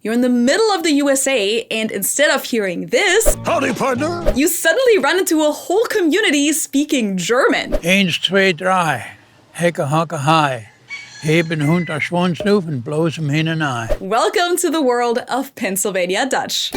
You're in the middle of the USA, and instead of hearing this, howdy, partner, you suddenly run into a whole community speaking German. 1, 2, 3, hecke, hocke, hi. Heben Hund der Schwanz auf und bloß im Hin und Ei. Welcome to the world of Pennsylvania Dutch.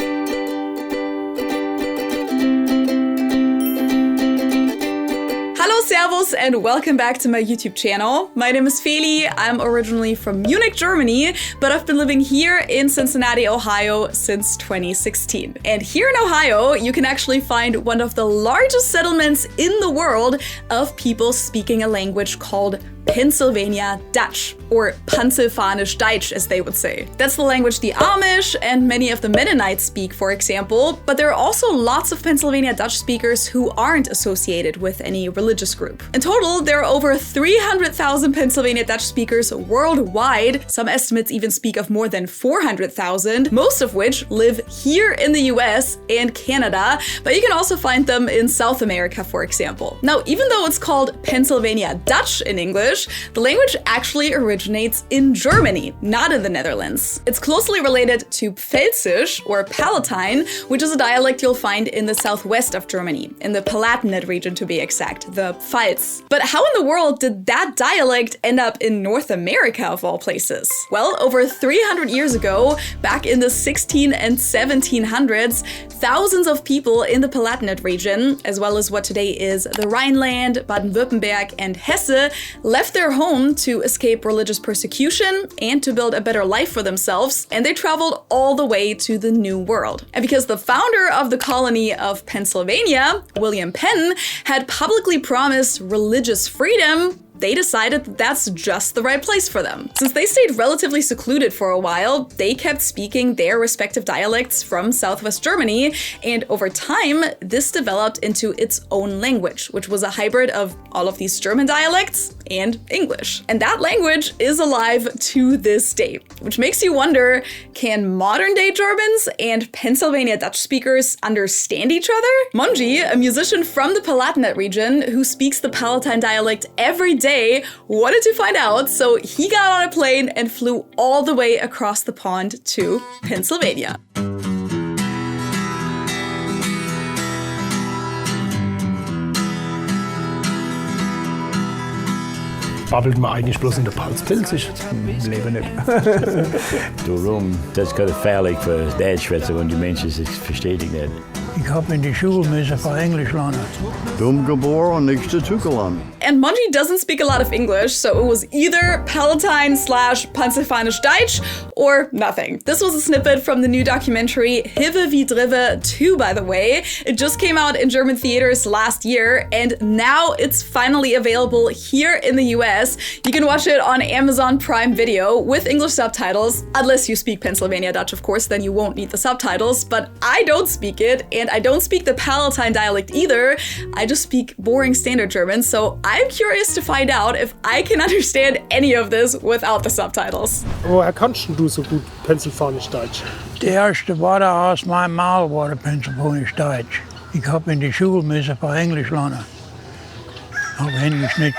Hello, servus, and welcome back to my YouTube channel. My name is Feli. I'm originally from Munich, Germany, but I've been living here in Cincinnati, Ohio since 2016. And here in Ohio, you can actually find one of the largest settlements in the world of people speaking a language called Pennsylvania Dutch, or Pennsilfaanisch Deitsch, as they would say. That's the language the Amish and many of the Mennonites speak, for example, but there are also lots of Pennsylvania Dutch speakers who aren't associated with any religious group. In total, there are over 300,000 Pennsylvania Dutch speakers worldwide. Some estimates even speak of more than 400,000, most of which live here in the US and Canada, but you can also find them in South America, for example. Now, even though it's called Pennsylvania Dutch in English, the language actually originates in Germany, not in the Netherlands. It's closely related to Pfälzer, or Palatinate, which is a dialect you'll find in the southwest of Germany, in the Palatinate region to be exact, the Pfalz. But how in the world did that dialect end up in North America of all places? Well, over 300 years ago, back in the 16 and 1700s, thousands of people in the Palatinate region, as well as what today is the Rhineland, Baden-Württemberg, and Hesse, left their home to escape religious persecution and to build a better life for themselves, and they traveled all the way to the New World. And because the founder of the colony of Pennsylvania, William Penn, had publicly promised religious freedom, they decided that that's just the right place for them. Since they stayed relatively secluded for a while, they kept speaking their respective dialects from Southwest Germany, and over time, this developed into its own language, which was a hybrid of all of these German dialects and English. And that language is alive to this day, which makes you wonder, can modern-day Germans and Pennsylvania Dutch speakers understand each other? Monji, a musician from the Palatinate region who speaks the Palatine dialect every day, wanted to find out, so he got on a plane and flew all the way across the pond to Pennsylvania. Babbelt man eigentlich bloß in der Pfalz-Pfälzisch? Im Leben nicht. Darum, das ist gefährlich für Deutsch, wenn die Menschen sich verstehen nicht. Ich hab in die Schule müssen für Englisch lernen. Dumm geboren, nichts dazu gelernt. And Monji doesn't speak a lot of English, so it was either Palatine/Pennsilfaanisch Deitsch or nothing. This was a snippet from the new documentary Hiwwe Driwwe 2, by the way. It just came out in German theaters last year, and now it's finally available here in the US. You can watch it on Amazon Prime Video with English subtitles, unless you speak Pennsylvania Dutch, of course, then you won't need the subtitles, but I don't speak it, and I don't speak the Palatine dialect either. I just speak boring standard German, so I'm curious to find out if I can understand any of this without the subtitles. Woher kannst du so gut Pennsilfaanisch Deitsch? Die erste Worte aus meinem Maul waren Pennsilfaanisch Deitsch. Ich hab in die Schule müssen für Englisch lernen. Aber Englisch nicht.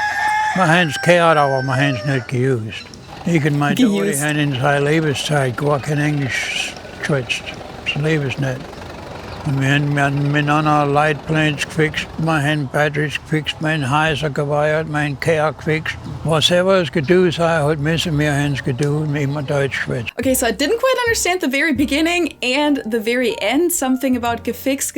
Wir haben es gehört, aber wir haben es nicht geused. Ich und meine Tochter haben in seiner Lebenszeit gar kein Englisch geschwätzt. Das Leben nicht. Und wir haben miteinander Leitplans gefixt, wir haben Batteries gefixt, wir haben Häuser geweiht, wir haben Kehr gefixt. Was es getan hat müssen wir haben es getan, wir immer Deutsch schwätzen. Okay, so I didn't quite understand the very beginning and the very end, something about gefixt.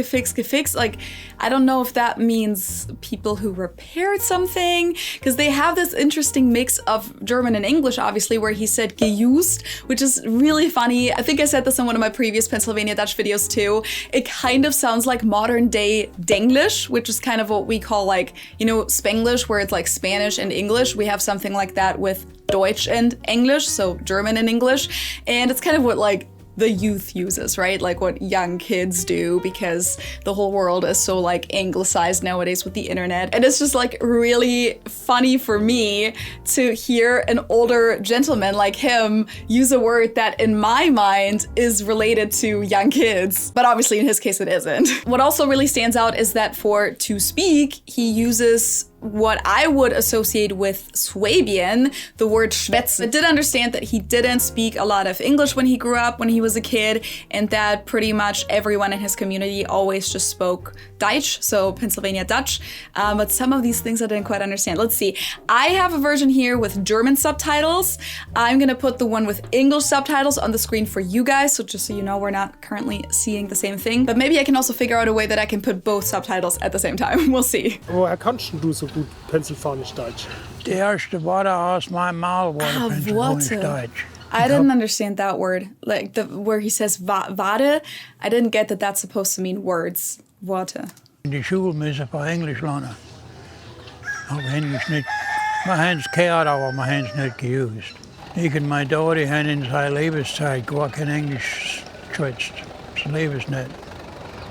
Like, I don't know if that means people who repaired something, because they have this interesting mix of German and English, obviously, where he said geused, which is really funny. I think I said this in one of my previous Pennsylvania Dutch videos too. It kind of sounds like modern day Denglish, which is kind of what we call, like, you know, Spanglish, where it's like Spanish and English. We have something like that with Deutsch and English, so German and English. And it's kind of what, like, the youth uses, right? Like what young kids do, because the whole world is so like anglicized nowadays with the internet. And it's just like really funny for me to hear an older gentleman like him use a word that in my mind is related to young kids. But obviously in his case it isn't. What also really stands out is that for to speak, he uses what I would associate with Swabian, the word schwätzen. I did understand that he didn't speak a lot of English when he grew up, when he was a kid, and that pretty much everyone in his community always just spoke Deitsch, so Pennsylvania Dutch. But some of these things I didn't quite understand. Let's see. I have a version here with German subtitles. I'm gonna put the one with English subtitles on the screen for you guys, so just so you know, we're not currently seeing the same thing. But maybe I can also figure out a way that I can put both subtitles at the same time. We'll see. Woher kannst du so gut Pennsilfaanisch Deitsch? Die erste Worte aus meinem Maul waren Pennsilfaanisch Deitsch. I didn't understand that word. Like where he says Wade, I didn't get that that's supposed to mean words. Worte. In die Schule müssen für Englisch lernen. Aber Englisch nicht. Wir haben es gehört, aber wir haben es nicht geused. Ich und meine Tochter haben in seiner Lebenszeit gar kein Englisch geschwätzt. Das lebe ich nicht.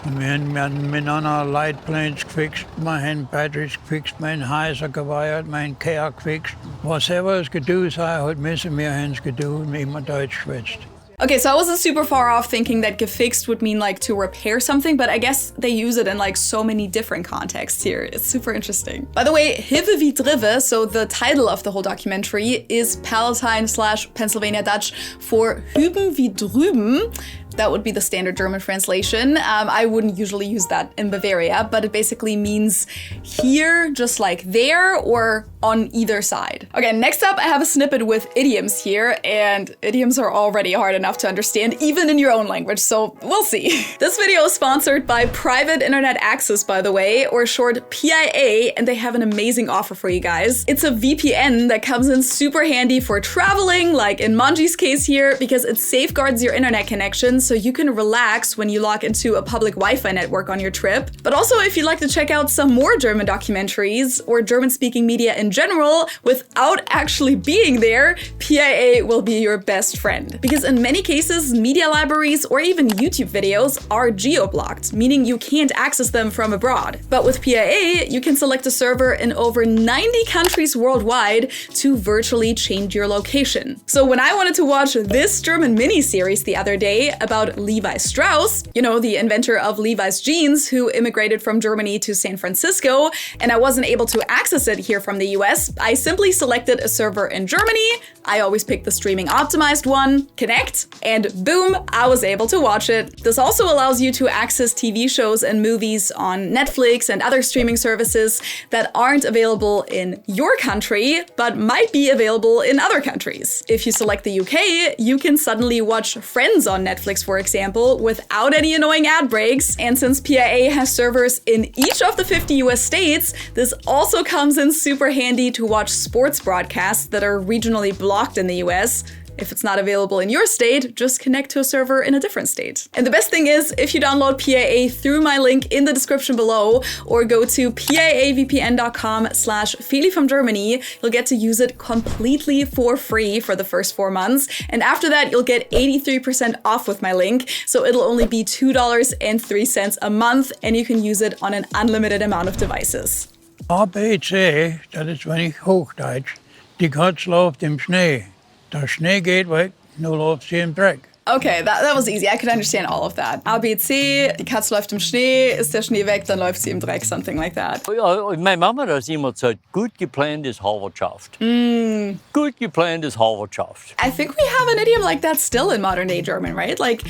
Und wir haben miteinander Leitpläne gefixt, wir haben Batteries gefixt, wir haben Häuser geweiert, wir haben Kehr gefixt. Was es getan hat müssen, wir haben es getan, wie man Deutsch schwätzt. Okay, so I wasn't super far off thinking that gefixt would mean like to repair something, but I guess they use it in like so many different contexts here. It's super interesting. By the way, Hiwwe wie Driwwe, so the title of the whole documentary, is Palatinate/Pennsylvania Dutch for Hüben wie drüben. That would be the standard German translation. I wouldn't usually use that in Bavaria, but it basically means here, just like there, or on either side. Okay, next up I have a snippet with idioms here, and idioms are already hard enough to understand, even in your own language, so we'll see. This video is sponsored by Private Internet Access, by the way, or short PIA, and they have an amazing offer for you guys. It's a VPN that comes in super handy for traveling, like in Manji's case here, because it safeguards your internet connection, so you can relax when you log into a public Wi-Fi network on your trip. But also, if you'd like to check out some more German documentaries or German-speaking media in general without actually being there, PIA will be your best friend. Because in many cases, media libraries or even YouTube videos are geo-blocked, meaning you can't access them from abroad. But with PIA, you can select a server in over 90 countries worldwide to virtually change your location. So when I wanted to watch this German mini-series the other day about Levi Strauss, you know, the inventor of Levi's jeans, who immigrated from Germany to San Francisco, and I wasn't able to access it here from the US, I simply selected a server in Germany. I always pick the streaming optimized one, connect, and boom, I was able to watch it. This also allows you to access TV shows and movies on Netflix and other streaming services that aren't available in your country, but might be available in other countries. If you select the UK, you can suddenly watch Friends on Netflix, for example, without any annoying ad breaks. And since PIA has servers in each of the 50 US states, this also comes in super handy to watch sports broadcasts that are regionally blocked in the US. If it's not available in your state, just connect to a server in a different state. And the best thing is, if you download PIA through my link in the description below, or go to piavpn.com/Feli from Germany, you'll get to use it completely for free for the first 4 months. And after that, you'll get 83% off with my link. So it'll only be $2.03 a month, and you can use it on an unlimited amount of devices. ABC, das ist wenig Hochdeutsch. Die Katze läuft im Schnee. Der Schnee geht weg, nur läuft sie im Dreck. Okay, that was easy. I could understand all of that. ABC, die Katze läuft im Schnee, ist der Schnee weg, dann läuft sie im Dreck, something like that. Ja, meine Mama hat immer gesagt, gut geplant ist Halbertschaft. Gut geplant ist Halbertschaft. I think we have an idiom like that still in modern day German, right? Like,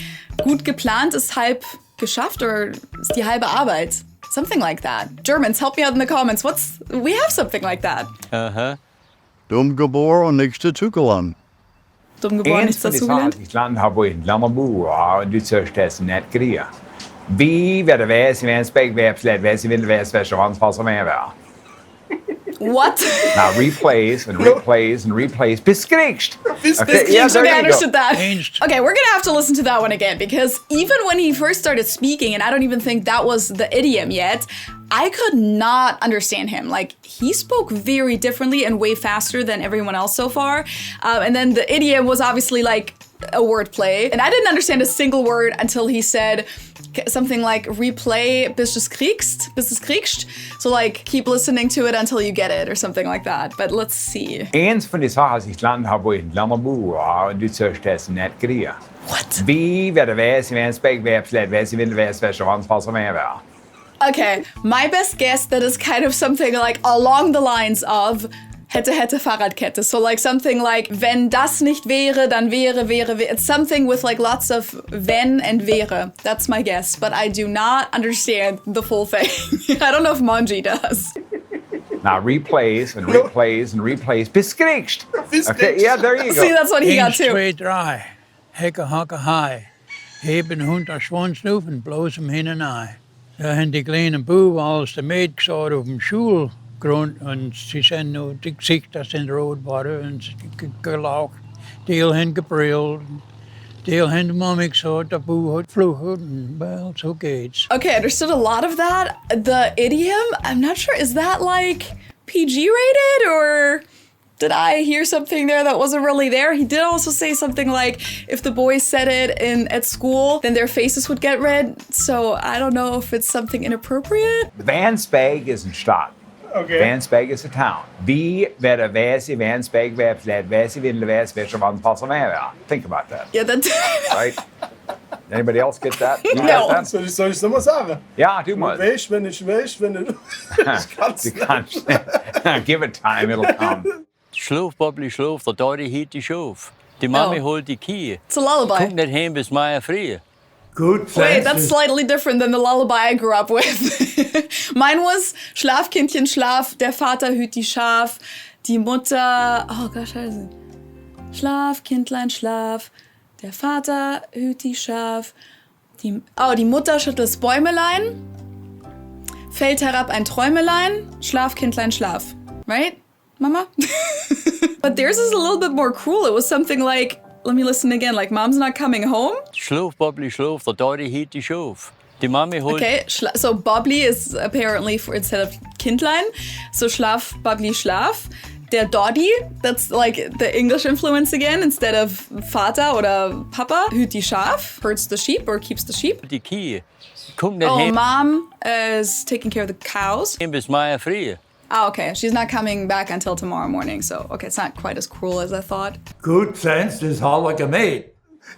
gut geplant ist halb geschafft, or ist die halbe Arbeit. Something like that. Germans, help me out in the comments. We have something like that. Dumm geboren und nichts dazugelernt. Dumm geboren, nichts dazugelernt. Ich Land habe in Lammerbu, und du sollst das nicht kriegen. Wie wird es, wenn es Bewerbslet, wenn sie will, es wäre schon was mehr wäre. What? Now replays and replays and replays. Bis kriegst. Okay, I understood that. Okay, we're gonna have to listen to that one again, because even when he first started speaking, and I don't even think that was the idiom yet, I could not understand him. Like, he spoke very differently and way faster than everyone else so far. And then the idiom was obviously like a wordplay. And I didn't understand a single word until he said something like replay bis du es kriegst. So like, keep listening to it until you get it or something like that. But let's see. Eins von den Sachen, ich Land habe in Lammerbu, und du sollst das nicht kriegen. What? Wie wird es, wenn es Bewerbslet, wenn sie will, es wäre schon was mehr wäre. Okay, my best guess that is kind of something like along the lines of hätte Fahrradkette. So like something like wenn das nicht wäre, dann wäre. It's something with like lots of wenn and wäre. That's my guess, but I do not understand the full thing. I don't know if Manji does. Now replays and replays and replays. Beskriegst. Okay, yeah, there you go. See, that's what he got too. 1, 2, 3, hecke, hocke, high. Heben hund als Schwanznoef en bloos hem hin en ei. Da haben die kleinen Buben als de meid gesagt auf dem Schulgrund und sie sind nur die Gesicht, das sind rot waren und sie gelacht. Die haben gebrillt. Die haben die Mami gesagt, der Bub hat geflucht und well, so geht's. Okay, I understood a lot of that. The idiom, I'm not sure, is that like PG rated or did I hear something there that wasn't really there? He did also say something like if the boys said it at school, then their faces would get red. So I don't know if it's something inappropriate. Vansberg is a stad. Okay. Vansberg is a town. Wie wäre Väsi, Vansberg, Väsi, Vindle, Väsi, van Pfälzer. Think about that. Yeah, that. Right? Anybody else get that? You No. get that? Soll ich es nochmal sagen? Ja, du mal. Weich, wenn ich weich, wenn du... Ich kann's Du nicht. kannst. Give it time, it'll come. Schlaf, Bobli, schlaf, der Daddy hielt die Schuf. Die Mami holt die Kie. It's a lullaby. Kommt nicht heim bis Meier früh. Gut, Wait, that's slightly different than the lullaby I grew up with. Mine was Schlafkindchen, Schlaf, der Vater hüt die Schaf, die Mutter, oh Gott, scheiße. Schlaf, Kindlein, Schlaf, der Vater hüt die Schaf, die Mutter schüttelt das Bäumelein, fällt herab ein Träumelein, Schlaf, Kindlein, Schlaf. Right, Mama? But theirs is a little bit more cruel. It was something like, let me listen again, like Mom's not coming home. Schlaf, Bobli, schlaf, der Daddy hielt die Schuf. Die Mami holt... Okay, so Bobli is apparently for instead of Kindlein. So Schlaf, Bobli, Schlaf. Der Doddy, that's like the English influence again, instead of Vater oder Papa. Hüt die Schaf, herds the sheep or keeps the sheep. Die Kie. Kommt nicht Oh, heim Mom is taking care of the cows. bis Meier früh. Ah, okay, she's not coming back until tomorrow morning, so okay, it's not quite as cruel as I thought. Gut sense is hallige meid.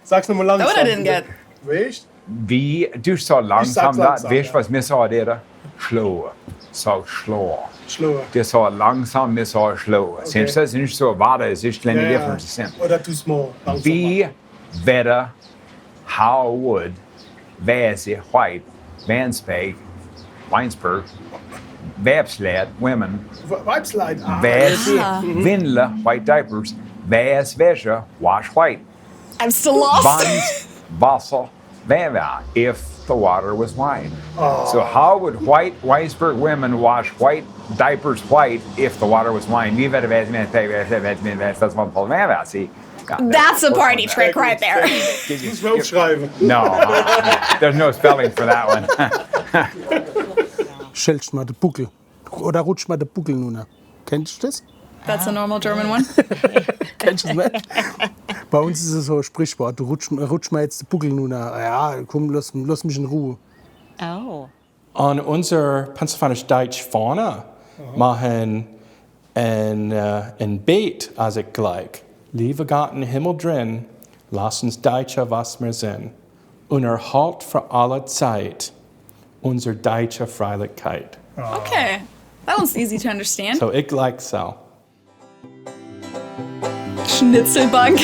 Sag's nochmal langsam. That one I didn't get. Weich? Wie, du so langsam, langsam, weißt du, ja. was mir so der? Schlau. So schlau. Schlauer. Du so langsam, mir so schlau. Siehst du, das ist nicht so warte, es ist kleine Differenz. Oder too small. Langsam. Wie wäre, how would, Väsi, White, Vansberg, Weinsberg, Werbsled, women, Weibsleid. Väsi, Windle, white diapers, Väs, Wäsche, wash white. I'm still lost. Vans, Wasser, Wäsche, if the water was white. So how would white Weisberg women wash white diapers white if the water was white? Wie wäre das von Wäsche? See? That's a party trick right there. Muss man aufschreiben. No, there's no spelling for that one. Schellst mal den Buckel. Oder rutscht mal den Buckel runter. Kennst du das? That's a normal German one. Kennst du das nicht? Bei uns ist es so ein Sprichwort. Du rutsch mal jetzt den Buckel runter. Ja, komm, lass mich in Ruhe. Oh. An unser Pennsilfaanisch Deitsch Fahne machen ein Beet, als ich gleich. Liebe Gott im Himmel drin, lass uns Deutsche was wir sind. Und erhalt für alle Zeit unsere deutsche Freilichkeit. Okay, that one's easy to understand. So ich like so. Schnitzelbank.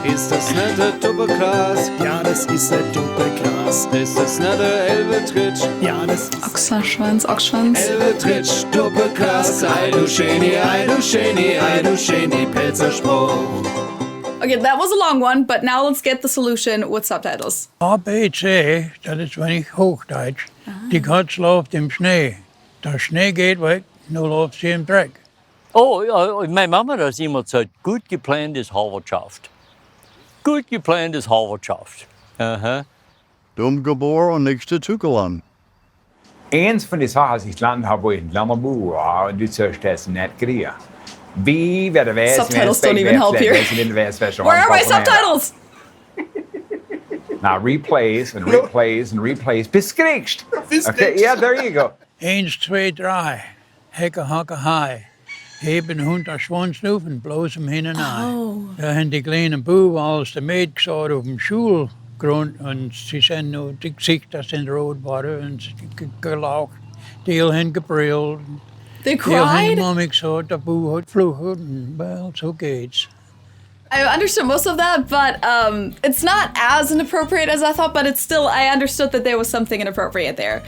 Ist das nicht ein Doppelglas? Ja, das ist ein Doppelglas. Ist das nicht ein Elbetritsch? Ja, das ist Ochserschwanz, Ochschwanz. Elbetritsch, Doppelglas. Ei du Schöni, ei du Schöni, ei du Schöni, Pfälzer Spruch. Okay, that was a long one, but now let's get the solution with subtitles. A, B, C, das ist wenig Hochdeutsch. Die Katze läuft im Schnee. Der Schnee geht weg, nur läuft sie im Dreck. Oh, ja, meine Mama hat immer gesagt, gut geplant ist Haarwirtschaft. Gut geplant ist Haarwirtschaft. Aha. Dumm geboren und nichts dazu gelernt. Eins von den Sachen, die ich gelernt habe, wo ich in Lammerbu war, und du sollst das nicht kriegen. Wie wäre Väsi, Subtitles don't even help here. Where are my subtitles? Now replays and replays and replays. Beskriegst. Okay, yeah, there you go. 1, 2, 3, hecke, hocke, high. Heben hund als Schwanznoef en bloos hem hin en ei. Da haben die kleinen Buben als de meid gesagt auf dem Schulgrund grund und sie sind nur die Gesichter sind rot geworden und gelaucht. Die haben gebrillt. They Die haben cried? Mami gesagt, der Bub hat geflucht. Well, so geht's. I understood most of that, but it's not as inappropriate as I thought, but it's still, I understood that there was something inappropriate there.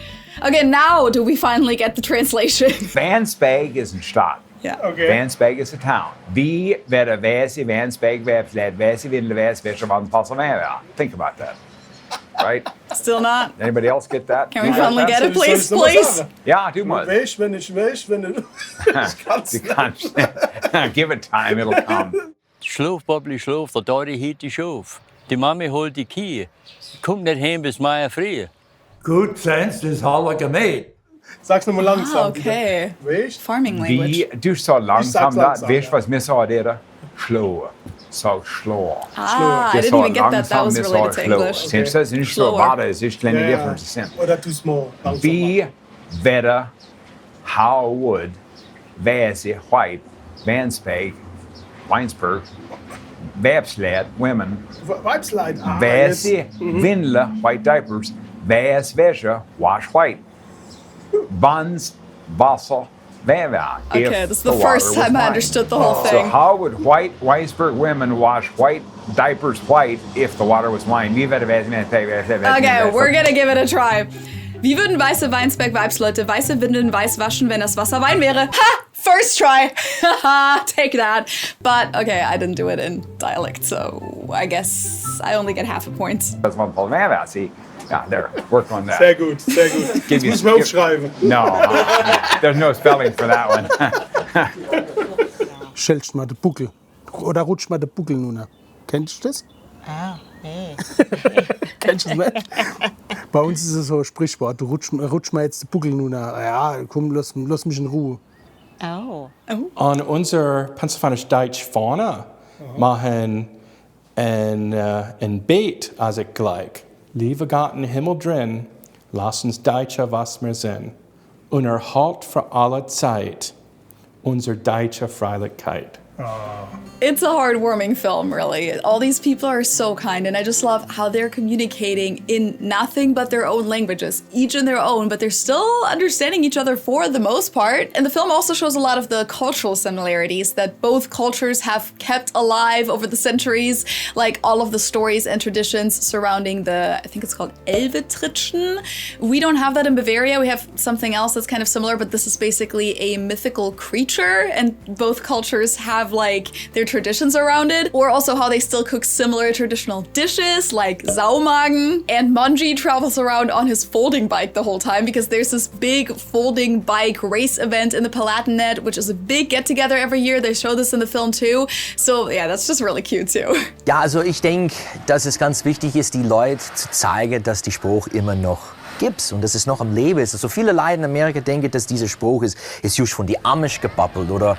Okay, now do we finally get the translation? Vansbeg is a Stadt. Yeah. Okay. Vansbeg is a town. Wie wäre Väsi, Vansbeg, Väsi, Vindle, Väsi, van Pfälzer. Think about that. Right? Still not? Anybody else get that? Can we You got finally that? get it, please, Soll ich please? sagen? Ja, du mal. Weich, wenn ich weich, wenn du... Ich kann's Du nicht. kannst. Give it time, it'll come. Schlaf, Bobli, schlaf, der Daddy hielt die Schaf. Die Mami holt die Kie. Kommt nicht heim bis Meier früh. Gut sens ist halber gemäht. Sag's nochmal langsam. Ah, okay. Weich? Farming language. Wie, du so langsam da, langsam, weißt du, ja. was mir so der? Schlau. So schlau. Ah, I didn't even get that. That was related to English. Siehst du, es ist nicht so Slower. warte, es ist kleine Ja, ja. Differenzen. Oder tu's mal langsam. Wie wäre, how would, Väsi, White, Vansbeg, Weinsberg, Weibsled, women, Weibsleid. Väsi, Windle, White diapers, Väs, Wäsche, wash white. Buns, Wasser, Wäsche. Okay, this is the first time I understood the whole So thing. how would white Weisberg women wash white diapers white if the water was wine? Okay, we're gonna give it a try. Wie würden weiße Weinsberg-Weibsleute weiße Windeln weiß waschen, wenn das Wasser Wein wäre? Ha! First try! Haha, take that. But, okay, I didn't do it in dialect, so I guess I only get half a point. That's one Paul Wäsche. See, yeah, there, work on that. Sehr gut, sehr gut. Give Das you- muss man aufschreiben. No, there's no spelling for that one. Schellst mal den Buckel. Oder rutscht mal den Buckel nun. Kennst du das? Ah, nee. Kennst du das nicht? Bei uns ist es so ein Sprichwort. Du rutsch mal jetzt den Buckel nun. Ja, komm, lass mich in Ruhe. Oh. On unser Pennsilfaanisch Deitsch Fahne machen ein Beet, als ich gleich. Liebe Gott im Himmel drin, lass uns Deutsche was wir sind. Und erhalt für alle Zeit unsere deutsche Freilichkeit. It's a heartwarming film, really. All these people are so kind, and I just love how they're communicating in nothing but their own languages, each in their own, but they're still understanding each other for the most part. And the film also shows a lot of the cultural similarities that both cultures have kept alive over the centuries, like all of the stories and traditions surrounding the, I think it's called Elvetritschen. We don't have that in Bavaria. We have something else that's kind of similar, but this is basically a mythical creature, and both cultures have like their traditions around it, or also how they still cook similar traditional dishes like Saumagen. And Manji travels around on his folding bike the whole time because there's this big folding bike race event in the Palatinate, which is a big get-together every year. They show this in the film too. So yeah, that's just really cute too. Ja, also ich denke, dass es ganz wichtig ist, die Leute zu zeigen, dass die Spruch immer noch gibt und dass es noch am Leben ist. Also viele Leute in Amerika denken, dass dieser Spruch ist just von die Amish gebabbelt oder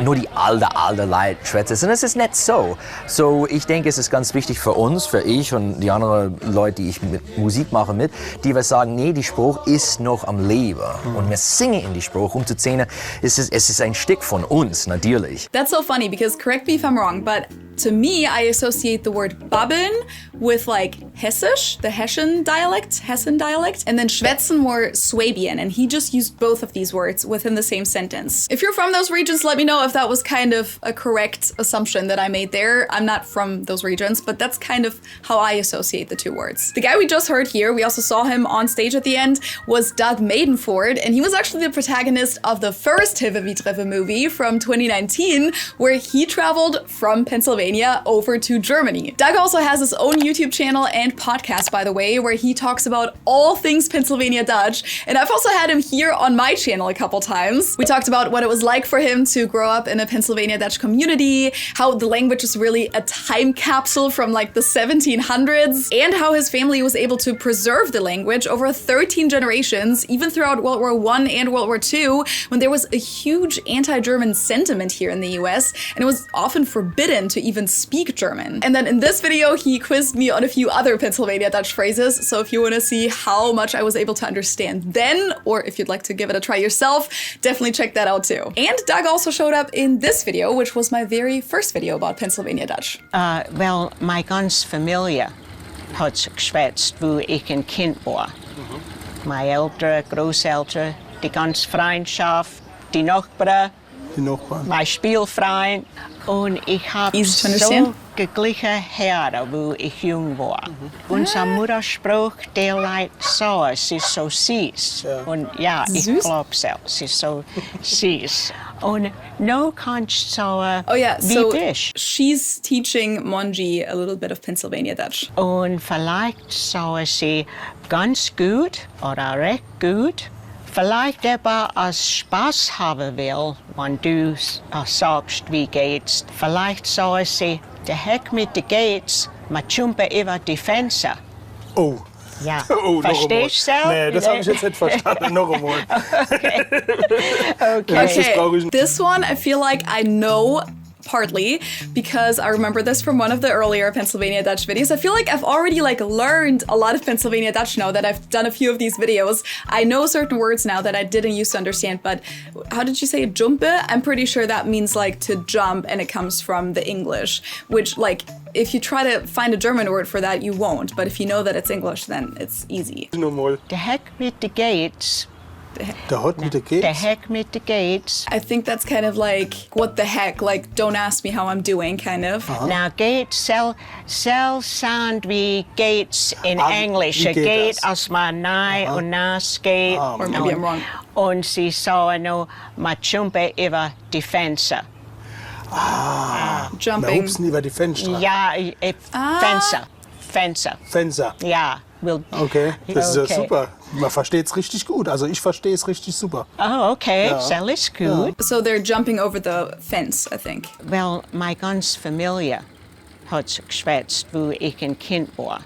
nur die alte Leute schwätzen. Und es ist nicht so. So, ich denke, es ist ganz wichtig für uns, für ich und die anderen Leute, die ich mit Musik mache die wir sagen, nee, die Spruch ist noch am Leben. Und wir singen in die Spruch, um zu sehen, es ist ein Stück von uns, natürlich. That's so funny because, correct me if I'm wrong, but to me, I associate the word babbeln with like Hessisch, the Hessen dialect, and then schwätzen more Swabian, and he just used both of these words within the same sentence. If you're from those regions, let me know if that was kind of a correct assumption that I made there. I'm not from those regions, but that's kind of how I associate the two words. The guy we just heard here, we also saw him on stage at the end, was Doug Maidenford, and he was actually the protagonist of the first Hiwwe Driwwe movie from 2019, where he traveled from Pennsylvania over to Germany. Doug also has his own YouTube channel and podcast, by the way, where he talks about all things Pennsylvania Dutch, and I've also had him here on my channel a couple times. We talked about what it was like for him to grow up in a Pennsylvania Dutch community, how the language is really a time capsule from like the 1700s, and how his family was able to preserve the language over 13 generations, even throughout World War I and World War II, when there was a huge anti-German sentiment here in the US, and it was often forbidden to even speak German. And then in this video, he quizzed me on a few other Pennsylvania Dutch phrases, so if you want to see how much I was able to understand then, or if you'd like to give it a try yourself, definitely check that out too. And Doug also showed up in this video, which was my very first video about Pennsylvania Dutch. Well, my ganz familie hat geschwätzt, wo ich ein Kind war. Meine Eltern, Großeltern, die ganze Freundschaft, die Nachbarn, mein Spielfreund. Und ich habe so gegliche Haare, wo ich jung war. Unser Mutterspruch, der Leute sagen, sie ist so süß. Und ja, ich glaube selbst, sie ist so süß. Und no kannst du sagen, wie bist. She's teaching Monji a little bit of Pennsylvania Dutch. Und vielleicht sagen sie ganz gut oder recht gut. Vielleicht aber als Spaß haben will, wenn du sagst, wie geht's. Vielleicht sagen sie, der Heck mit den Gates, man jumpen über die Fenster. Oh. Ja, oh, verstehst du? Nee, das habe ich jetzt nicht verstanden. Noch einmal. Okay, this one I feel like I know partly because I remember this from one of the earlier Pennsylvania Dutch videos. I feel like I've already learned a lot of Pennsylvania Dutch now that I've done a few of these videos. I know certain words now that I didn't used to understand, but how did you say jumpe? I'm pretty sure that means to jump, and it comes from the English, which if you try to find a German word for that, you won't. But if you know that it's English, then it's easy. Der Heck mit den Gates. Der hat mit den Gates? Der Heck mit den Gates. I think that's kind of what the heck, don't ask me how I'm doing, kind of. Now, Gates sell sound wie Gates in English. A gate als man nahe und nass geht. Or maybe I'm wrong. Und sie sagen noch, man jumpe über die Fenster. Jumping. Man hupsen über die Fenster. Ja, Fenster. Fenster. Fenster. Ja. Okay, das ist ja super. Man versteht es richtig gut. Also ich verstehe es richtig super. Oh, okay. Ja. Das ist gut. So they're jumping over the fence, I think. Well, meine ganze Familie hat geschwätzt, wo ich ein Kind war.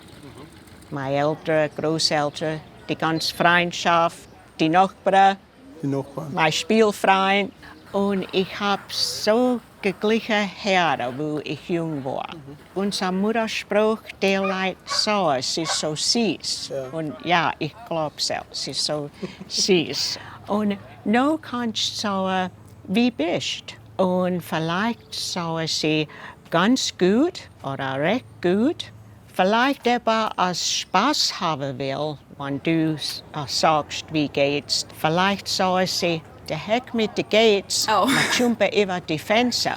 Meine Eltern, Großeltern, die ganze Freundschaft, die Nachbarn, mein Spielfreund. Und ich habe so gegliche Haare, wo ich jung war. Unser Mutterspruch, der Leute sagen, sie ist so süß. Und ja, ich glaube selbst, sie ist so süß. Und no kannst du sagen, wie bist. Und vielleicht sagen sie ganz gut oder recht gut. Vielleicht aber als Spaß haben will, wenn du sagst, wie geht's. Vielleicht sagen sie, der Heck mit den Gates, man jumpe über die Fenster.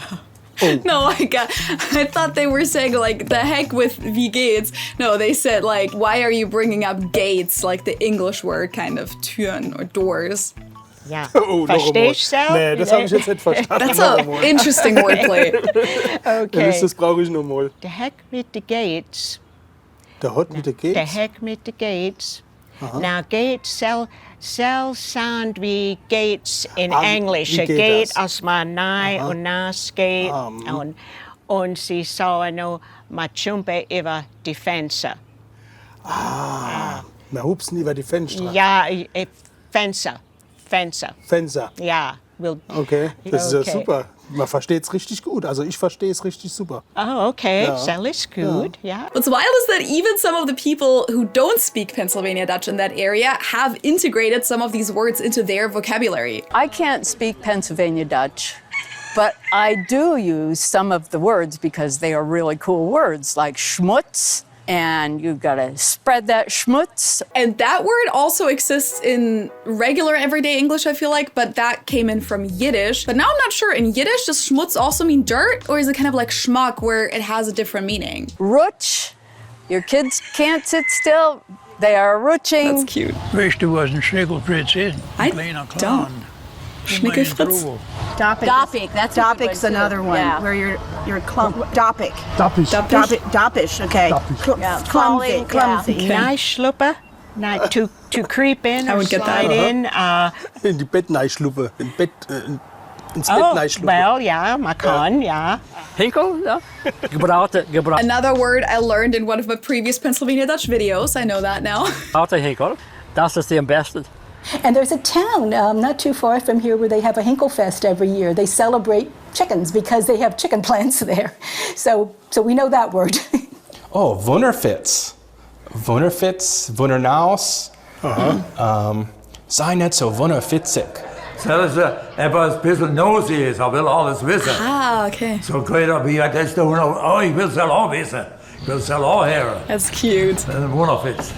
No, I thought they were saying the heck with wie geht's. No, they said why are you bringing up gates, the English word kind of Türen or doors. Ja, verstehst du? Nee, das habe ich jetzt nicht verstanden. That's an interesting wordplay. Okay. Das brauche ich nochmal. Der Heck mit den Gates. Der hat mit den Gates? Der Heck mit den Gates. Now, Gates sell sound wie Gates in English. A gate als man nahe und nass geht. Und sie sagen noch, man jumpe über die Fenster. Man hupsen über die Fenster. Ja, Fenster. Fenster. Ja. Okay, das ist ja super. Man versteht es richtig gut. Also ich verstehe es richtig super. Oh, okay. Das ist gut. Yeah. What's wild is that even some of the people who don't speak Pennsylvania Dutch in that area have integrated some of these words into their vocabulary. I can't speak Pennsylvania Dutch, but I do use some of the words because they are really cool words, like schmutz. And you've got to spread that schmutz. And that word also exists in regular everyday English, I feel like, but that came in from Yiddish. But now I'm not sure, in Yiddish, does schmutz also mean dirt? Or is it kind of like schmuck, where it has a different meaning? Rutsch. Your kids can't sit still. They are rutsching. That's cute. Weißt du, was ein Schnickelfritz ist? I don't. Schnickelfritz? Doppig. That's Doppig's another one, where you're doppig. Doppish. Okay. Clumsy. Nice schlupper. To creep in or slide in. In die Bettneischluppe. Ins Bettneischluppe. Well, yeah, man kann, yeah. Hinkel, ja. Gebraute. Another word I learned in one of my previous Pennsylvania Dutch videos. I know that now. Gebraute Hinkel. Das ist die am besten. And there's a town not too far from here where they have a Hinkelfest every year. They celebrate chickens because they have chicken plants there. So we know that word. Oh, Wunderfitz. Wundernaus. Sei nicht so wunderfitzig. Dass etwas ein bisschen nosy ist, er will alles wissen. Okay. So kann er wie das tun, oh, ich will es auch wissen. We'll sell our hair. That's cute. And one of it.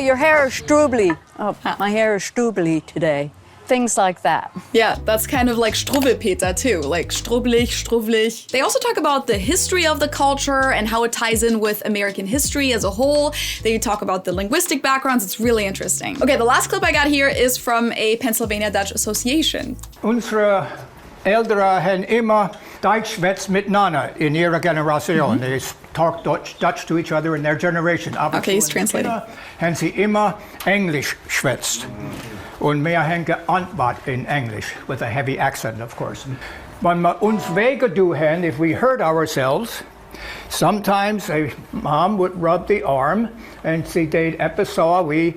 Your hair is strubly. Oh, my hair is strubly today. Things like that. Yeah, that's kind of like Struwwelpeter too, like strubbelig, struwwelig. They also talk about the history of the culture and how it ties in with American history as a whole. They talk about the linguistic backgrounds. It's really interesting. Okay, the last clip I got here is from a Pennsylvania Dutch association. Unsere Eltern haben immer Deutsch schwätzt miteinander in ihrer Generation. They talk Dutch to each other in their generation. Aber okay, he's translating. Haben sie immer Englisch schwätzt. Und wir haben geantwortet in English, with a heavy accent, of course. When wir uns wehgetan, if we hurt ourselves, sometimes a mom would rub the arm and she did episode wie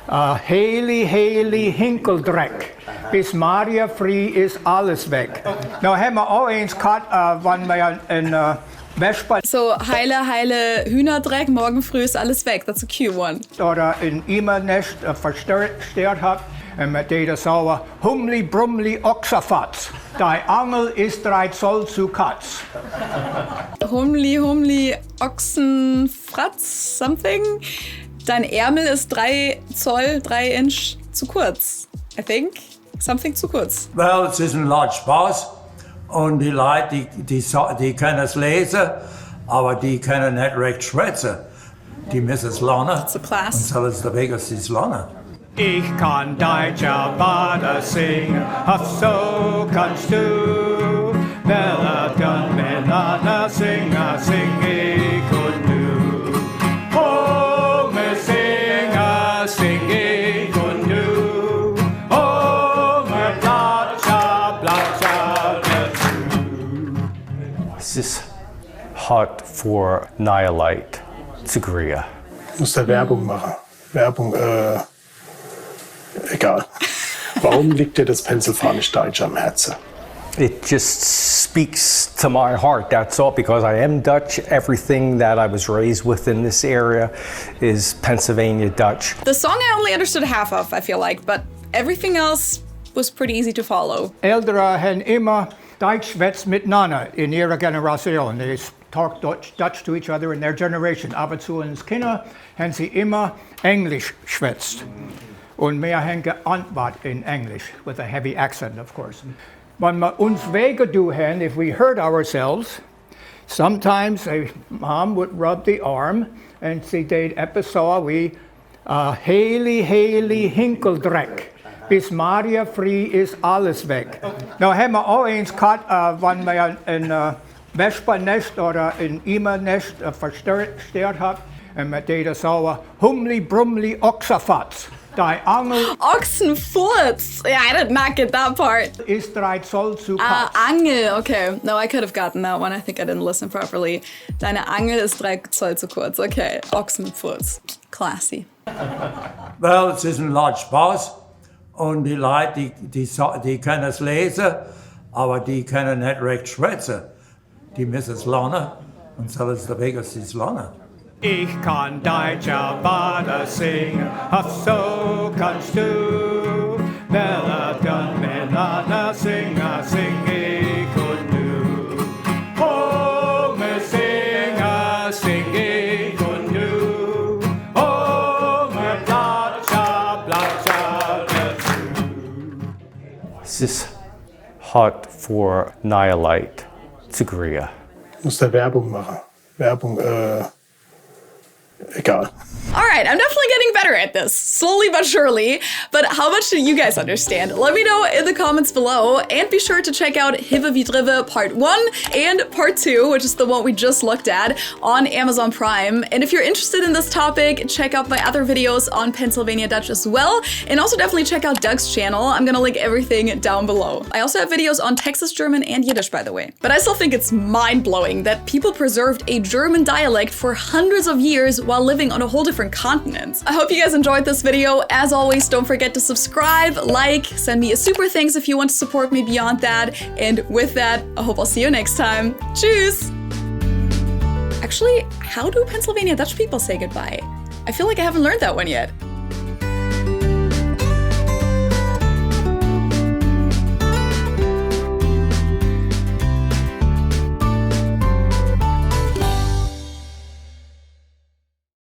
Haley, Haley, Hinkeldreck. Bis Maria free is alles weg. Nou haben wir auch eins gehabt, wenn wir in So, heile, heile Hühnerdreck, morgen früh ist alles weg. That's a cute one. Oder in Imernest verstört hat. Und mit der sauer Humli, Brumli, Ochserfatz. Dein Angel ist 3 Zoll zu Katz. Humli, Humli, Ochsenfratz, something. Dein Ärmel ist 3 Zoll, 3 Inch zu kurz. I think. Something zu kurz. Well, es ist ein laut Spaß. Und die Leute, die können es lesen, aber die können nicht recht schwätzen. Die müssen es lernen. It's a class. Und so ist der Weg, dass sie es lernen. Ich kann deutscher Bader singen, ach so kannst du. Melodien miteinander singen, sing ich und du. Oh, wir singen, sing ich und du. Oh, wir platscher dazu. Es ist hart for Nihilite zu Korea. Ich muss da Werbung machen. Werbung, egal. Warum liegt dir das Pennsilfaanisch Deitsch am Herzen? It just speaks to my heart, that's all, because I am Dutch. Everything that I was raised with in this area is Pennsylvania Dutch. The song I only understood half of, I feel like, but everything else was pretty easy to follow. Eltern haben immer Deutsch schwätzt miteinander in ihrer Generation. They talk Dutch to each other in their generation. Aber zu uns Kinder haben sie immer Englisch schwätzt. Und wir haben geantwortet in English, with a heavy accent, of course. When wir uns wehgetan, if we hurt ourselves, sometimes a mom would rub the arm and she did episode wie Haley, Haley, Hinkeldreck. Bis Maria free is alles weg. Nou haben wir auch eins gehabt, wenn wir in Wespennest oder in Imernest verstört hat. Und mit der sauer Humli, Brumli, Ochserfatz. Dein Angel. Ochsenfurz. Yeah, I did not get that part. Ist 3 Zoll zu Katz. Angel. Okay. No, I could have gotten that one. I think I didn't listen properly. Deine Angel ist 3 Zoll zu kurz. Okay. Ochsenfurz. Classy. Well, es ist ein laut Spaß. Und die Leute, die können es lesen, aber die können nicht recht schwätzen. Die müssen es lernen. Und so ist der Weg, dass sie es lernen. Ich kann deutscher Bader singen, ach so kannst du. Melodien miteinander singen, sing ich und du. Oh, wir singen, sing ich und du. Oh, wir platscher dazu. Es ist hart for Nihilite zu Korea. Ich muss da Werbung machen. Werbung, egal. All right, I'm definitely getting better at this, slowly but surely. But how much did you guys understand? Let me know in the comments below, and be sure to check out Hiwwe wie Driwwe Part 1 and Part 2, which is the one we just looked at, on Amazon Prime. And if you're interested in this topic, check out my other videos on Pennsylvania Dutch as well, and also definitely check out Doug's channel. I'm gonna link everything down below. I also have videos on Texas German and Yiddish, by the way. But I still think it's mind-blowing that people preserved a German dialect for hundreds of years while living on a whole different continent. I hope you guys enjoyed this video. As always, don't forget to subscribe, like, send me a super thanks if you want to support me beyond that. And with that, I hope I'll see you next time. Tschüss! Actually, how do Pennsylvania Dutch people say goodbye? I feel like I haven't learned that one yet.